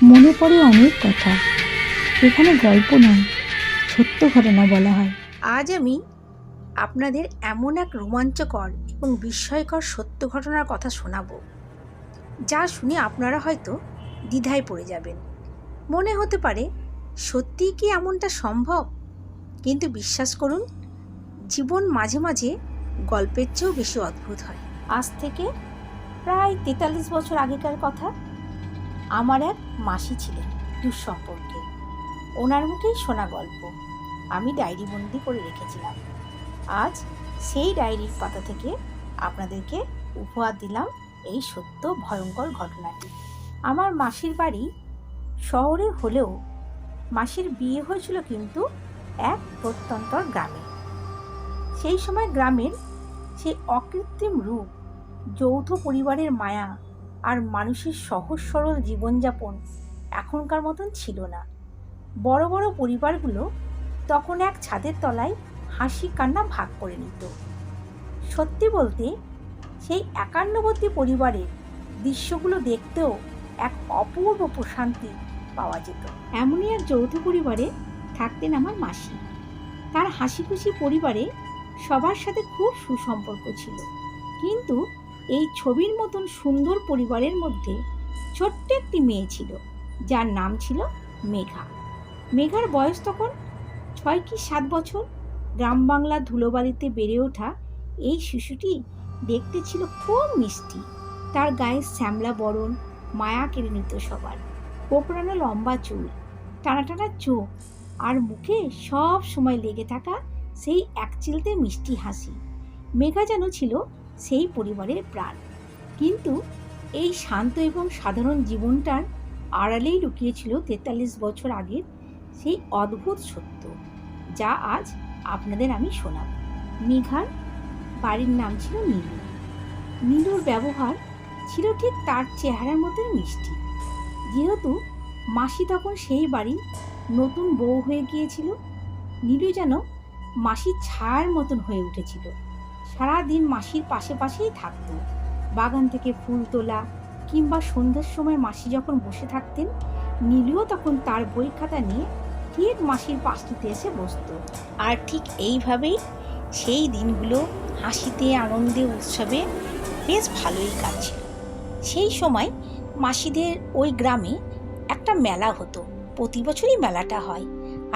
মনে পড়ে অনেক কথা, এখানে গল্প নয়, সত্য ঘটনা বলা হয়। আজ আমি আপনাদের এমন এক রোমাঞ্চকর এবং বিস্ময়কর সত্য ঘটনার কথা শোনাবো, যা শুনে আপনারা হয়তো দ্বিধায় পড়ে যাবেন। মনে হতে পারে সত্যিই কি এমনটা সম্ভব, কিন্তু বিশ্বাস করুন, জীবন মাঝে মাঝে গল্পের চেয়েও বেশি অদ্ভুত হয়। আজ থেকে প্রায় 43 বছর আগেকার কথা। আমার এক মাসি ছিলেন দুঃসম্পর্কে। ওনার মুখেই শোনা গল্প আমি ডায়েরিবন্দি করে রেখেছিলাম। আজ সেই ডায়েরির পাতা থেকে আপনাদেরকে উপহার দিলাম এই সত্য ভয়ঙ্কর ঘটনাটি। আমার মাসির বাড়ি শহরে হলেও মাসির বিয়ে হয়েছিল কিন্তু এক প্রত্যন্তর গ্রামে। সেই সময় গ্রামের সেই অকৃত্রিম রূপ, যৌথ পরিবারের মায়া আর মানুষের সহজ সরল জীবনযাপন এখনকার মতন ছিল না। বড় বড় পরিবারগুলো তখন এক ছাদের তলায় হাসি কান্না ভাগ করে নিত। সত্যি বলতে সেই একান্নবর্তী পরিবারের দৃশ্যগুলো দেখতেও এক অপূর্ব প্রশান্তি পাওয়া যেত। এমনই এক যৌথ পরিবারে থাকতেন আমার মাসি। তার হাসি খুশি পরিবারে সবার সাথে খুব সুসম্পর্ক ছিল, কিন্তু এই ছবির মতন সুন্দর পরিবারের মধ্যে ছোট্ট একটি মেয়ে ছিল, যার নাম ছিল মেঘা। মেঘার বয়স তখন 6 কি 7 বছর। গ্রাম বাংলার ধুলোবালিতে বেড়ে ওঠা এই শিশুটি দেখতে ছিল খুব মিষ্টি। তার গায়ে শ্যামলা বরণ মায়া কেড়ে নিত সবার। কোকড়ানো লম্বা চুল, টানা টানা চোখ, আর মুখে সব সময় লেগে থাকা সেই একচিলতে মিষ্টি হাসি। মেঘা যেন ছিল সেই পরিবারের প্রাণ। কিন্তু এই শান্ত এবং সাধারণ জীবনটার আড়ালেই লুকিয়েছিল 43 বছর আগের সেই অদ্ভুত সত্য, যা আজ আপনাদের আমি শোনাব। মেঘার বাড়ির নাম ছিল নীলু। নীলুর ব্যবহার ছিল ঠিক তার চেহারার মতোই মিষ্টি। যেহেতু মাসি তখন সেই বাড়ির নতুন বউ হয়ে গিয়েছিল, নীলু যেন মাসির ছায়ার মতন হয়ে উঠেছিল। সারাদিন মাসির পাশে পাশেই থাকতো। বাগান থেকে ফুল তোলা কিংবা সন্ধ্যার সময় মাসি যখন বসে থাকতেন, নীলুও তখন তার বই খাতা নিয়ে ঠিক মাসির পাশটিতে এসে বসতো। আর ঠিক এইভাবেই সেই দিনগুলো হাসিতে আনন্দে উৎসবে বেশ ভালোই কাটছিল। সেই সময় মাসিদের ওই গ্রামে একটা মেলা হতো। প্রতি বছরই মেলাটা হয়,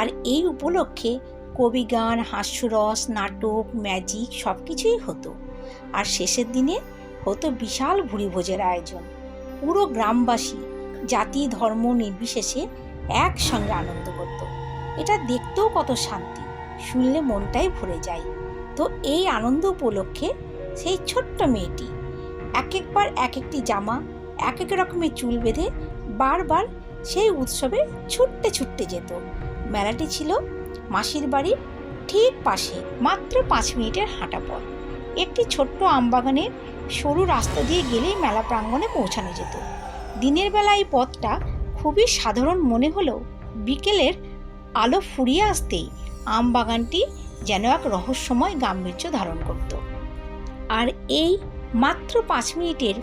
আর এই উপলক্ষে কবিগান, হাস্যরস, নাটক, ম্যাজিক সব কিছুই হতো। আর শেষের দিনে হতো বিশাল ভুরিভোজের আয়োজন। পুরো গ্রামবাসী জাতি ধর্ম নির্বিশেষে একসঙ্গে আনন্দ করত। এটা দেখতেও কত শান্তি, শুনলে মনটাই ভরে যায়। তো এই আনন্দ উপলক্ষে সেই ছোট্ট মেয়েটি একবার এক একটি জামা, এক এক রকমের চুল বেঁধে বারবার সেই উৎসবে ছুটতে ছুটতে যেত। মেলাটি ছিল মাসির বাড়ির ঠিক পাশে, মাত্র 5 মিনিটের হাঁটা পথ। একটি ছোট্ট আমবাগানের সরু রাস্তা দিয়ে গেলেই মেলা প্রাঙ্গণে পৌঁছানো যেত। দিনের বেলা এই পথটা খুবই সাধারণ মনে হলেও বিকেলের আলো ফুরিয়ে আসতেই আমবাগানটি যেন এক রহস্যময় গাম্ভীর্য ধারণ করত। আর এই মাত্র 5 মিনিটের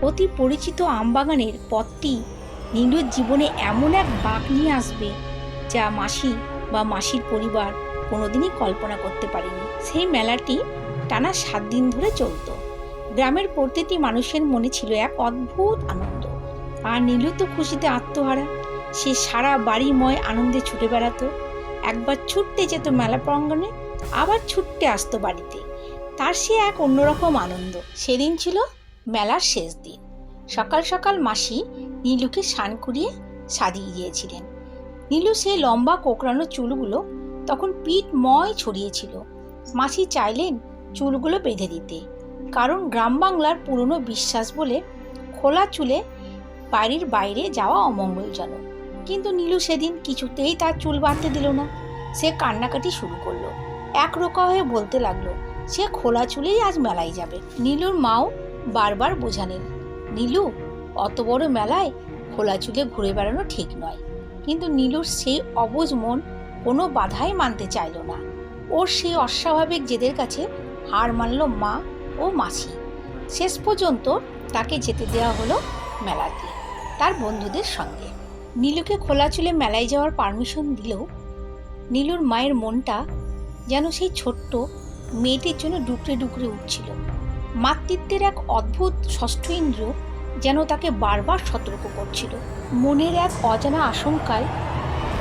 অতি পরিচিত আমবাগানের পথটি নীলুর জীবনে এমন এক বাঁক নিয়ে আসবে, যা মাসি বা মাসির পরিবার কোনোদিনই কল্পনা করতে পারেনি। সেই মেলাটি টানা 7 দিন ধরে চলত। গ্রামের প্রতিটি মানুষের মনে ছিল এক অদ্ভুত আনন্দ, আর নীলু তো খুশিতে আত্মহারা। সে সারা বাড়িময় আনন্দে ছুটে বেড়াতো। একবার ছুটতে যেত মেলা প্রাঙ্গণে, আবার ছুটতে আসতো বাড়িতে। তার সে এক অন্যরকম আনন্দ। সেদিন ছিল মেলার শেষ দিন। সকাল সকাল মাসি নীলুকে স্নান করিয়ে সাজিয়ে দিয়েছিলেন। নীলু সেই লম্বা কোকড়ানো চুলগুলো তখন পিঠময় ছড়িয়েছিল। মাসি চাইলেন চুলগুলো বেঁধে দিতে, কারণ গ্রাম বাংলার পুরনো বিশ্বাস বলে খোলা চুলে বাড়ির বাইরে যাওয়া অমঙ্গলজনক। কিন্তু নীলু সেদিন কিছুতেই তার চুল বাঁধতে দিল না। সে কান্নাকাটি শুরু করলো। একরোকা হয়ে বলতে লাগলো সে খোলা চুলেই আজ মেলায় যাবে। নীলুর মাও বারবার বোঝালেন, নীলু, অত বড় মেলায় খোলা চুলে ঘুরে বেড়ানো ঠিক নয়। কিন্তু নীলুর সেই অবুঝ মন কোনো বাধাই মানতে চাইল না। ওর সেই অস্বাভাবিক জেদের কাছে হার মানল মা ও মাসি। শেষ পর্যন্ত তাকে যেতে দেওয়া হলো মেলাতে তার বন্ধুদের সঙ্গে। নীলুকে খোলা চুলে মেলায় যাওয়ার পারমিশন দিলেও নীলুর মায়ের মনটা যেন সেই ছোট্ট মেয়েটির জন্য ডুকরে ডুকরে উঠছিল। মাতৃত্বের এক অদ্ভুত ষষ্ঠ ইন্দ্র যেন তাকে বারবার সতর্ক করছিল। মনের এক অজানা আশঙ্কায়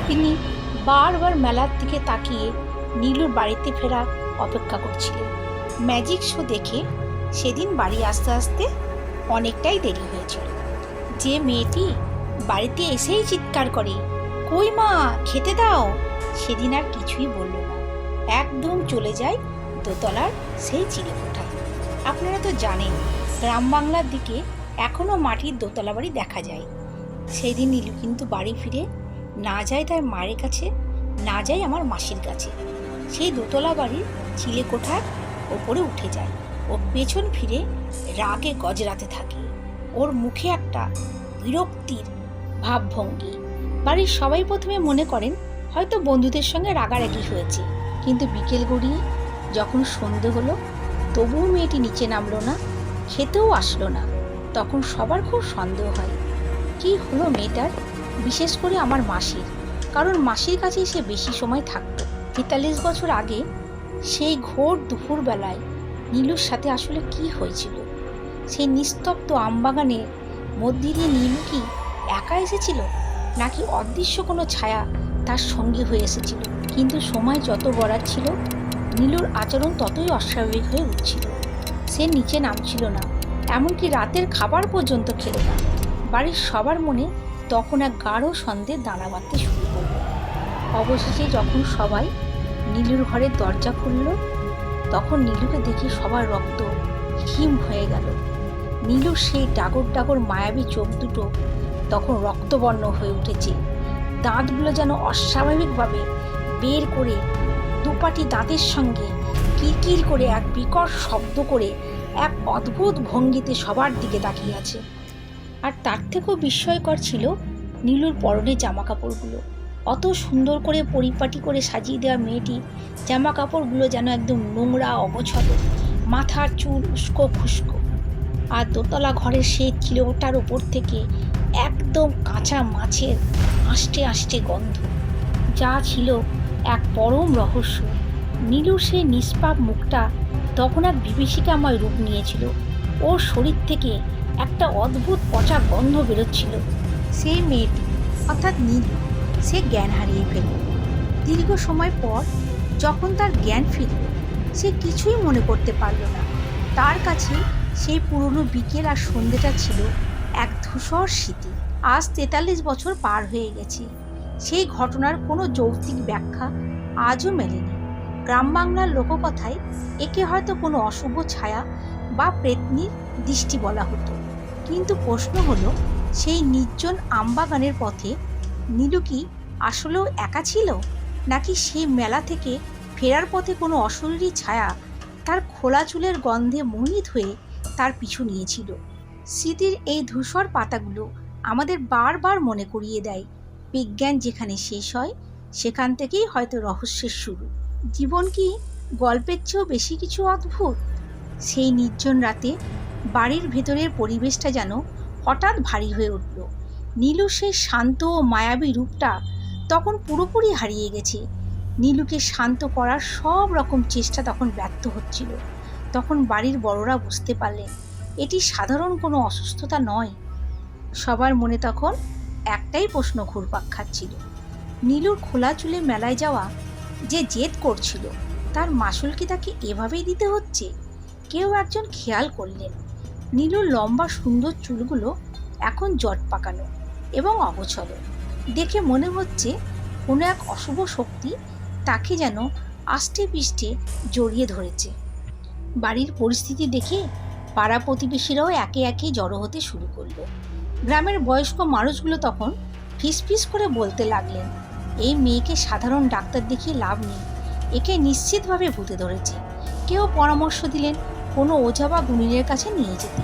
তিনি বারবার মেলার দিকে তাকিয়ে নীলুর বাড়িতে ফেরা অপেক্ষা করছিলেন। ম্যাজিক শো দেখে সেদিন বাড়ি আসতে আসতে অনেকটাই দেরি হয়েছিল। যে মেয়েটি বাড়িতে এসেই চিৎকার করে, কই মা, খেতে দাও, সেদিন আর কিছুই বলল না, একদম চলে যায় দোতলার সেই চিলেকোঠায়। আপনারা তো জানেন, গ্রাম বাংলার দিকে এখনও মাটির দোতলা বাড়ি দেখা যায়। সেই দিন নীলু কিন্তু বাড়ি ফিরে না যায় তার মায়ের কাছে, না যায় আমার মাসির কাছে, সেই দোতলা বাড়ির চিলেকোঠার ওপরে উঠে যায়। ও পেছন ফিরে রাগে গজরাতে থাকে। ওর মুখে একটা বিরক্তির ভাবভঙ্গি। বাড়ির সবাই প্রথমে মনে করেন হয়তো বন্ধুদের সঙ্গে রাগারাগি হয়েছে, কিন্তু বিকেল গড়িয়ে যখন সন্ধে হলো তবুও মেয়েটি নিচে নামলো না, খেতেও আসলো না, তখন সবার খুব সন্দেহ হয় কি হলো মেয়েটার, বিশেষ করে আমার মাসির, কারণ মাসির কাছেই সে বেশি সময় থাকতো। ৪৩ বছর আগে সেই ঘোর দুপুরবেলায় নীলুর সাথে আসলে কি হয়েছিল? সেই নিস্তব্ধ আমবাগানের মধ্যে দিয়ে নীলু কি একা এসেছিল, নাকি অদৃশ্য কোনো ছায়া তার সঙ্গী হয়ে এসেছিল? কিন্তু সময় যত গড়াচ্ছিল নীলুর আচরণ ততই অস্বাভাবিক হয়ে উঠছিল। সে নিচে নামছিল না, এমনকি রাতের খাবার পর্যন্ত খেলো না। বাড়ির সবার মনে তখন এক গাঢ় সন্দেহ দানা বাঁধতে শুরু করল। অবশেষে যখন সবাই নীলুর ঘরের দরজা খুলল, তখন নীলুকে দেখে সবার রক্ত হিম হয়ে গেল। নীলুর সেই ডাগর ডাগর মায়াবী চোখ দুটো তখন রক্তবর্ণ হয়ে উঠেছে। দাঁতগুলো যেন অস্বাভাবিকভাবে বের করে দুপাটি দাঁতের সঙ্গে কিরকির করে এক বিকট শব্দ করে এক অদ্ভুত ভঙ্গিতে সবার দিকে তাকিয়ে আছে। আর তার থেকেও বিস্ময়কর ছিল নীলুর পরনে জামা কাপড়গুলো। অত সুন্দর করে পরিপাটি করে সাজিয়ে দেওয়া মেয়েটি জামা কাপড়গুলো যেন একদম নোংরা, অগোছালো, মাথার চুল উস্কো খুস্কো। আর দোতলা ঘরের সেই চিলেকোঠার ওপর থেকে একদম কাঁচা মাছের আষ্টে আষ্টে গন্ধ, যা ছিল এক পরম রহস্য। নীলুর সেই নিষ্পাপ মুখটা তখন এক বিভীষিকাময় রূপ নিয়েছিল। ওর শরীর থেকে একটা অদ্ভুত পচা গন্ধ বেরোচ্ছিল। সেই মেয়েটি অর্থাৎ নীলু সে জ্ঞান হারিয়ে ফেলল। দীর্ঘ সময় পর যখন তার জ্ঞান ফিরল, সে কিছুই মনে করতে পারল না। তার কাছে সেই পুরনো বিকেল আর সন্ধ্যেটা ছিল এক ধূসর স্মৃতি। আজ ৪৩ বছর পার হয়ে গেছে। সেই ঘটনার কোনো যৌক্তিক ব্যাখ্যা আজও মেলেনি। গ্রাম বাংলার লোককথায় একে হয়তো কোনো অশুভ ছায়া বা প্রেতনির দৃষ্টি বলা হতো। কিন্তু প্রশ্ন হলো, সেই নির্জন আমবাগানের পথে নীলু কি আসলেও একা ছিল, নাকি সেই মেলা থেকে ফেরার পথে কোনো অশরীরী ছায়া তার খোলা চুলের গন্ধে মোহিত হয়ে তার পিছু নিয়েছিল? স্মৃতির এই ধূসর পাতাগুলো আমাদের বারবার মনে করিয়ে দেয়, বিজ্ঞান যেখানে শেষ হয় সেখান থেকেই হয়তো রহস্যের শুরু। জীবন কি গল্পের চেয়েও বেশি কিছু অদ্ভুত? সেই নির্জন রাতে বাড়ির ভেতরের পরিবেশটা যেন হঠাৎ ভারী হয়ে উঠল। নীলু সেই শান্ত ও মায়াবী রূপটা তখন পুরোপুরি হারিয়ে গেছে। নীলুকে শান্ত করার সব রকম চেষ্টা তখন ব্যর্থ হচ্ছিল। তখন বাড়ির বড়রা বুঝতে পারলেন এটি সাধারণ কোনো অসুস্থতা নয়। সবার মনে তখন একটাই প্রশ্ন ঘুরপাক খাচ্ছিল, নীলুর খোলা চুলে মেলায় যাওয়া যে জেদ করছিল, তার মাসুল কি তাকে এভাবেই দিতে হচ্ছে? কেউ একজন খেয়াল করলেন নীলুর লম্বা সুন্দর চুলগুলো এখন জট পাকানো এবং অগোছালো। দেখে মনে হচ্ছে কোনো এক অশুভ শক্তি তাকে যেন আষ্টে পিষ্টে জড়িয়ে ধরেছে। বাড়ির পরিস্থিতি দেখে পাড়া প্রতিবেশীরাও একে একে জড়ো হতে শুরু করলো। গ্রামের বয়স্ক মানুষগুলো তখন ফিসফিস করে বলতে লাগলেন, এই মেয়েকে সাধারণ ডাক্তার দেখিয়ে লাভ নেই, একে নিশ্চিতভাবে ভূতে ধরেছে। কেউ পরামর্শ দিলেন কোনো ওঝা বা গুণিনের কাছে নিয়ে যেতে,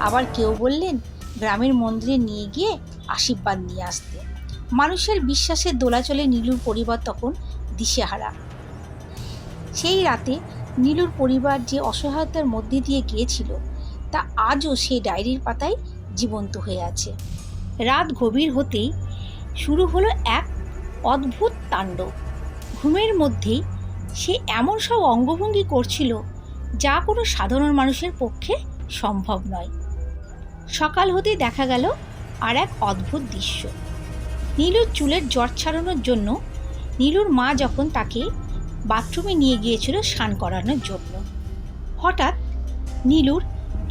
আবার কেউ বললেন গ্রামের মন্দিরে নিয়ে গিয়ে আশীর্বাদ নিয়ে আসতে। মানুষের বিশ্বাসের দোলাচলে নীলুর পরিবার তখন দিশেহারা। সেই রাতে নীলুর পরিবার যে অসহায়তার মধ্যে দিয়ে গিয়েছিল তা আজও সেই ডায়েরির পাতায় জীবন্ত হয়ে আছে। রাত গভীর হতেই শুরু হলো এক অদ্ভুত তাণ্ডব। ঘুমের মধ্যেই সে এমন সব অঙ্গভঙ্গি করছিল যা কোনো সাধারণ মানুষের পক্ষে সম্ভব নয়। সকাল হতেই দেখা গেল আর এক অদ্ভুত দৃশ্য। নীলুর চুলের জট ছাড়ানোর জন্য নীলুর মা যখন তাকে বাথরুমে নিয়ে গিয়েছিল স্নান করানোর জন্য, হঠাৎ নীলুর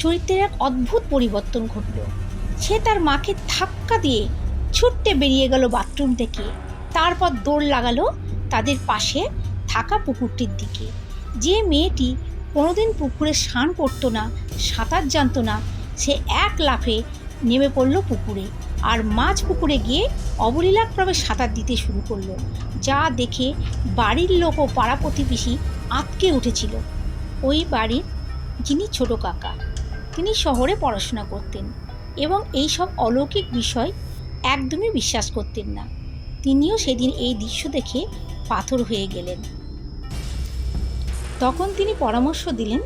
চরিত্রের এক অদ্ভুত পরিবর্তন ঘটল। সে তার মাকে ধাক্কা দিয়ে ছুটতে বেরিয়ে গেল বাথরুম থেকে। তারপর দৌড় লাগালো তাদের পাশে থাকা পুকুরটির দিকে। যে মেয়েটি কোনোদিন পুকুরে স্নান করতো না, সাঁতার জানতো না, সে এক লাফে নেমে পড়ল পুকুরে আর মাঝ পুকুরে গিয়ে অবলীলাক্রমে সাঁতার দিতে শুরু করলো, যা দেখে বাড়ির লোক ও পাড়া প্রতিবেশী আঁতকে উঠেছিল। ওই বাড়ির যিনি ছোট কাকা, তিনি শহরে পড়াশোনা করতেন এবং এই সব অলৌকিক বিষয় একদমই বিশ্বাস করতেন না। তিনিও সেদিন এই দৃশ্য দেখে পাথর হয়ে গেলেন। তখন তিনি পরামর্শ দিলেন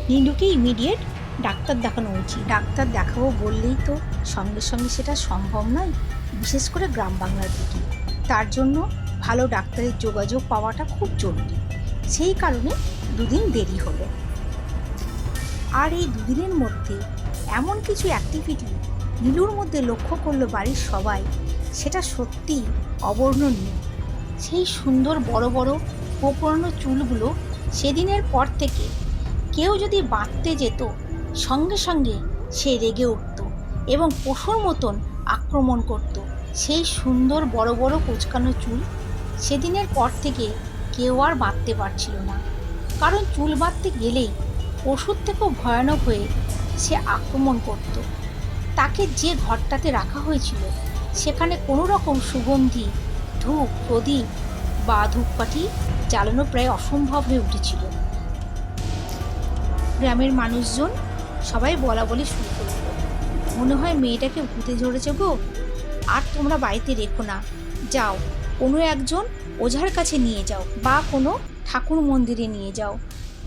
নীলুকে ইমিডিয়েট ডাক্তার দেখানো উচিত। ডাক্তার দেখাবো বললেই তো সঙ্গে সঙ্গে সেটা সম্ভব নয়, বিশেষ করে গ্রাম বাংলার দিকে। তার জন্য ভালো ডাক্তারের যোগাযোগ পাওয়াটা খুব জরুরি। সেই কারণে দুদিন দেরি হলো। আর এই দুদিনের মধ্যে এমন কিছু অ্যাক্টিভিটি নীলুর মধ্যে লক্ষ্য করলো বাড়ির সবাই, সেটা সত্যিই অবর্ণনীয়। সেই সুন্দর বড় বড় কোঁকড়ানো চুলগুলো সেদিনের পর থেকে কেউ যদি বাঁধতে যেত, সঙ্গে সঙ্গে সে রেগে উঠত এবং পশুর মতন আক্রমণ করত। সেই সুন্দর বড় বড় কোঁচকানো চুল সেদিনের পর থেকে কেউ আর বাঁধতে পারছিল না, কারণ চুল বাঁধতে গেলেই পশুর থেকেও ভয়ানক হয়ে সে আক্রমণ করত। তাকে যে ঘরটাতে রাখা হয়েছিল সেখানে কোনো রকম সুগন্ধি, ধূপ, প্রদীপ বা ধূপকাঠি জ্বালানো প্রায় অসম্ভব হয়ে উঠেছিল। গ্রামের মানুষজন সবাই বলা বলি শুরু করল, মনে হয় মেয়েটাকে ভূতে ধরেছে গো, আর তোমরা বাড়িতে রেখো না, যাও কোনো একজন ওঝার কাছে নিয়ে যাও বা কোনো ঠাকুর মন্দিরে নিয়ে যাও,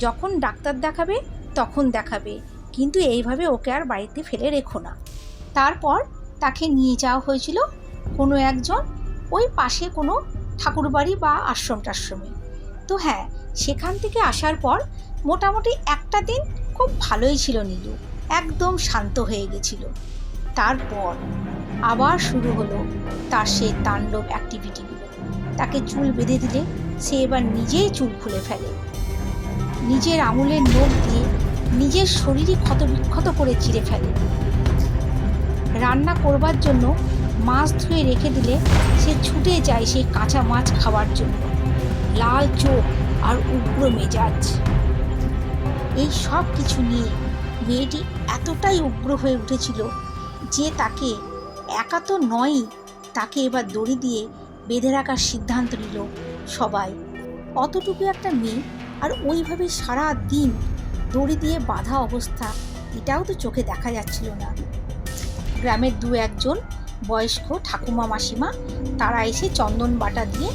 যখন ডাক্তার দেখাবে তখন দেখাবে, কিন্তু এইভাবে ওকে আর বাড়িতে ফেলে রেখো না। তারপর তাকে নিয়ে যাওয়া হয়েছিল কোনো একজন ওই পাশে কোনো ঠাকুরবাড়ি বা আশ্রম টাশ্রমে। তো হ্যাঁ, সেখান থেকে আসার পর মোটামুটি একটা দিন খুব ভালোই ছিল নীলু, একদম শান্ত হয়ে গেছিল। তারপর আবার শুরু হলো তার সেই তাণ্ডব অ্যাক্টিভিটিগুলো। তাকে চুল বেঁধে দিলে সে এবার নিজেই চুল খুলে ফেলে, নিজের আঙুলের নখ দিয়ে নিজের শরীরই ক্ষতবিক্ষত করে চিরে ফেলে। রান্না করবার জন্য মাছ ধুয়ে রেখে দিলে সে ছুটে যায় সেই কাঁচা মাছ খাওয়ার জন্য, লাল চোখ আর উগ্র মেজাজ। এই সব কিছু নিয়ে মেয়েটি এতটাই উগ্র হয়ে উঠেছিল যে তাকে একা তো নয়ই, তাকে এবার দড়ি দিয়ে বেঁধে রাখার সিদ্ধান্ত নিল সবাই। অতটুকু একটা মেয়ে আর ওইভাবে সারা দিন দড়ি দিয়ে বাঁধা অবস্থা, এটাও তো চোখে দেখা যাচ্ছিল না। গ্রামের দু একজন বয়স্ক ঠাকুমা মাসিমা তারা এসে চন্দন বাটা দিয়ে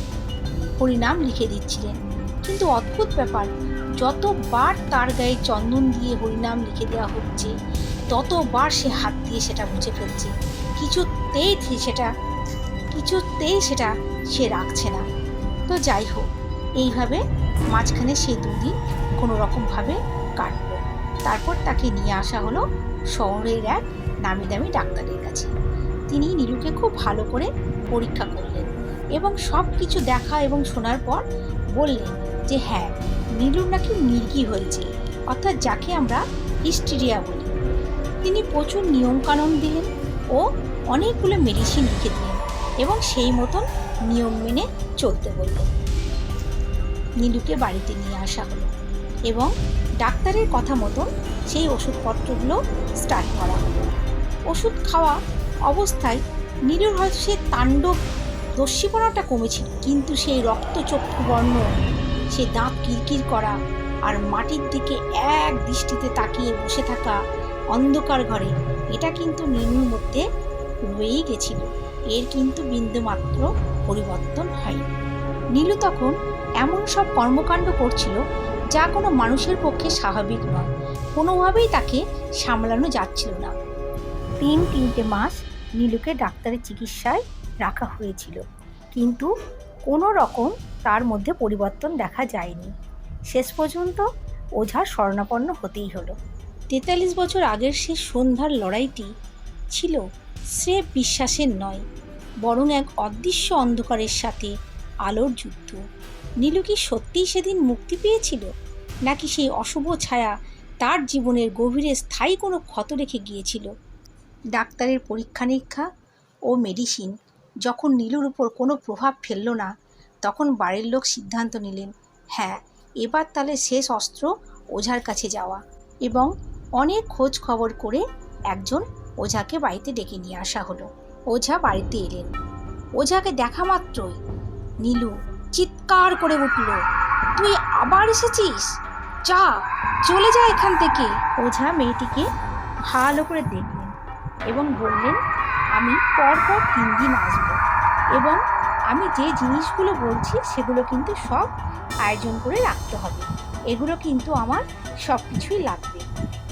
হরিনাম লিখে দিচ্ছিলেন, কিন্তু অদ্ভুত ব্যাপার, যতবার তার গায়ে চন্দন দিয়ে হরিনাম লিখে দেওয়া হচ্ছে ততবার সে হাত দিয়ে সেটা মুছে ফেলছে, কিছুতেই সেটা সে রাখছে না। তো যাই হোক, এইভাবে মাঝখানে সে দুদিন কোনো রকমভাবে কাটল। তারপর তাকে নিয়ে আসা হলো শহরের এক নামি দামি ডাক্তারের কাছে। তিনি নীলুকে খুব ভালো করে পরীক্ষা করলেন এবং সব কিছু দেখা এবং শোনার পর বললেন যে হ্যাঁ, নীলুর নাকি মির্গি হয়েছে, অর্থাৎ যাকে আমরা হিস্টেরিয়া বলি। তিনি প্রচুর নিয়মকানুন দিলেন ও অনেকগুলো মেডিসিন লিখে দিলেন এবং সেই মতন নিয়ম মেনে চলতে বললেন। নীলুকে বাড়িতে নিয়ে আসা হলো এবং ডাক্তারের কথা মতন সেই ওষুধপত্রগুলো স্টার্ট করা হলো। ওষুধ খাওয়া অবস্থায় নীলুর হয়তো সে তাণ্ডব দস্যিপনাটা কমেছিল, কিন্তু সেই রক্তচক্ষু বর্ণ, সে দাঁত কিরকির করা আর মাটির দিকে এক দৃষ্টিতে তাকিয়ে বসে থাকা অন্ধকার ঘরে, এটা কিন্তু নীলুর মধ্যে রয়েই গেছিল। এর কিন্তু বিন্দুমাত্র পরিবর্তন হয়নি। নীলু তখন এমন সব কর্মকাণ্ড করছিল যা কোনো মানুষের পক্ষে স্বাভাবিক নয়, কোনোভাবেই তাকে সামলানো যাচ্ছিল না। 3 মাস নীলুকে ডাক্তারের চিকিৎসায় রাখা হয়েছিল, কিন্তু কোনো রকম তার মধ্যে পরিবর্তন দেখা যায়নি। শেষ পর্যন্ত ওঝার শরণাপন্ন হতেই হলো। 43 বছর আগের সেই সন্ধ্যার লড়াইটি ছিল স্রেফ বিশ্বাসের নয়, বরং এক অদৃশ্য অন্ধকারের সাথে আলোর যুদ্ধ। নীলু কি সত্যিই সেদিন মুক্তি পেয়েছিল, নাকি সেই অশুভ ছায়া তার জীবনের গভীরে স্থায়ী কোনো ক্ষত রেখে গিয়েছিল? ডাক্তারের পরীক্ষা নিরীক্ষা ও মেডিসিন যখন নীলুর উপর কোনো প্রভাব ফেলল না, তখন বাড়ির লোক সিদ্ধান্ত নিলেন, হ্যাঁ, এবার তাহলে শেষ অস্ত্র ওঝার কাছে যাওয়া। এবং অনেক খোঁজ খবর করে একজন ওঝাকে বাড়িতে ডেকে নিয়ে আসা হলো। ওঝা বাড়িতে এলেন। ওঝাকে দেখা মাত্রই নীলু চিৎকার করে উঠল, তুই আবার এসেছিস? যা, চলে যা এখান থেকে। ওঝা মেয়েটিকে ভালো করে দেখলেন এবং বললেন, আমি পরপর 3 দিন আসবো, এবং আমি যে জিনিসগুলো বলছি সেগুলো কিন্তু সব আয়োজন করে রাখতে হবে। এগুলো কিন্তু আমার সব কিছুই লাগবে।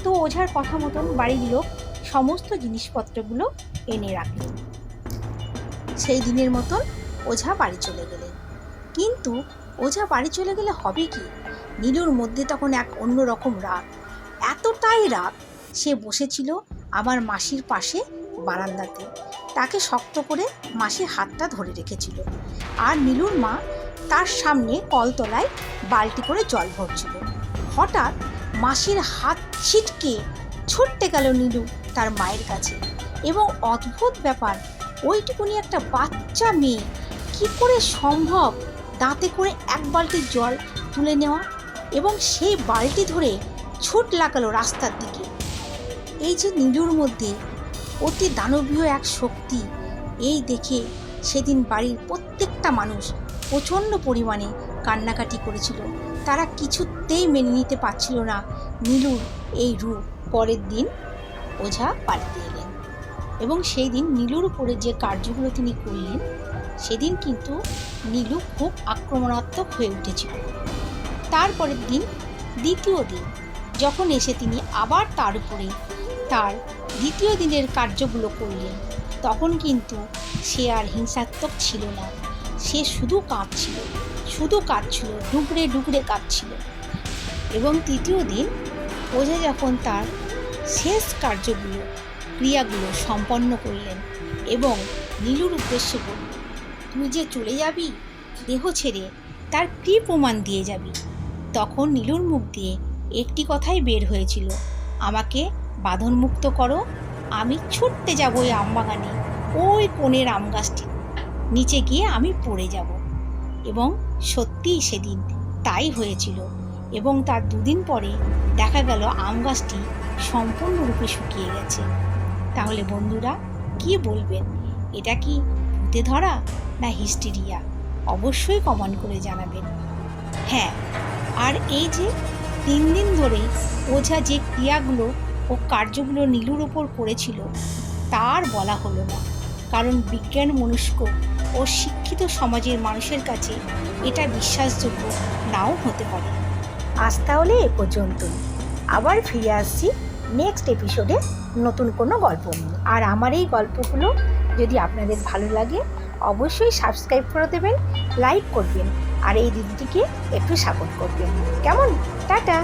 তো ওঝার কথা মতন বাড়ির লোক সমস্ত জিনিসপত্রগুলো এনে রাখলেন। সেই দিনের মতন ওঝা বাড়ি চলে গেলেন। কিন্তু ওঝা বাড়ি চলে গেলে হবে কি? নীলুর মধ্যে তখন এক অন্যরকম রাগ, এতটাই রাগ, সে বসেছিল আমার মাসির পাশে বারান্দাতে। তাকে শক্ত করে মাসির হাতটা ধরে রেখেছিল, আর নীলুর মা তার সামনে কলতলায় বালতি করে জল ভরছিল। হঠাৎ মাসির হাত ছিটকে ছুটতে গেল নীলু তার মায়ের কাছে, এবং অদ্ভুত ব্যাপার, ওইটুকুনি একটা বাচ্চা মেয়ে কি করে সম্ভব দাঁতে করে 1 বালতি জল তুলে নেওয়া, এবং সেই বালতি ধরে ছুট লাগালো রাস্তার দিকে। এই যে নীলুর মধ্যে অতি দানবীয় এক শক্তি, এই দেখে সেদিন বাড়ির প্রত্যেকটা মানুষ প্রচণ্ড পরিমাণে কান্নাকাটি করেছিল। তারা কিছুতেই মেনে নিতে পারছিল না নীলুর এই রূপ। পরের দিন ওঝা বাড়িতে এলেন, এবং সেই দিন নীলুর উপরে যে কার্যগুলো তিনি করলেন, সেদিন কিন্তু নীলু খুব আক্রমণাত্মক হয়ে উঠেছিল। তারপরের দিন, দ্বিতীয় দিন, যখন এসে তিনি আবার তার উপরে তার দ্বিতীয় দিনের কার্যগুলো করলেন, তখন কিন্তু সে আর হিংসাত্মক ছিল না। সে শুধু কাঁদছিল, ডুকরে ডুকরে কাঁদছিল। এবং তৃতীয় দিন ওঝা যখন তার শেষ ক্রিয়াগুলো সম্পন্ন করলেন এবং নীলুর উদ্দেশ্যে বলল, তুই যে চলে যাবি দেহ ছেড়ে, তার কী প্রমাণ দিয়ে যাবি? তখন নীলুর মুখ দিয়ে একটি কথাই বের হয়েছিল, আমাকে বাঁধনমুক্ত করো, আমি ছুটতে যাব ওই আমবাগানে, ওই কোণের আম গাছটি নিচে গিয়ে আমি পড়ে যাব। এবং সত্যিই সেদিন তাই হয়েছিল, এবং তার 2 দিন পরে দেখা গেল আম গাছটি সম্পূর্ণরূপে শুকিয়ে গেছে। তাহলে বন্ধুরা, কি বলবেন? এটা কি ভূতে ধরা না হিস্টেরিয়া? অবশ্যই কমেন্ট করে জানাবেন। হ্যাঁ, আর এই যে 3 দিন ধরে ওঝা যে ক্রিয়াগুলো ও কার্যগুলো নীলুর ওপর করেছিল, তার বলা হলো না, কারণ বিজ্ঞান মনস্ক ও শিক্ষিত সমাজের মানুষের কাছে এটা বিশ্বাসযোগ্য নাও হতে পারে। আজ তাহলে এ পর্যন্তই। আবার ফিরে আসছি নেক্সট এপিসোডে নতুন কোনো গল্প নিয়ে। আর আমার এই গল্পগুলো যদি আপনাদের ভালো লাগে, অবশ্যই সাবস্ক্রাইব করে দেবেন, লাইক করবেন, আর এই দিদিটিকে একটু সাপোর্ট করবেন। কেমন? টাটা।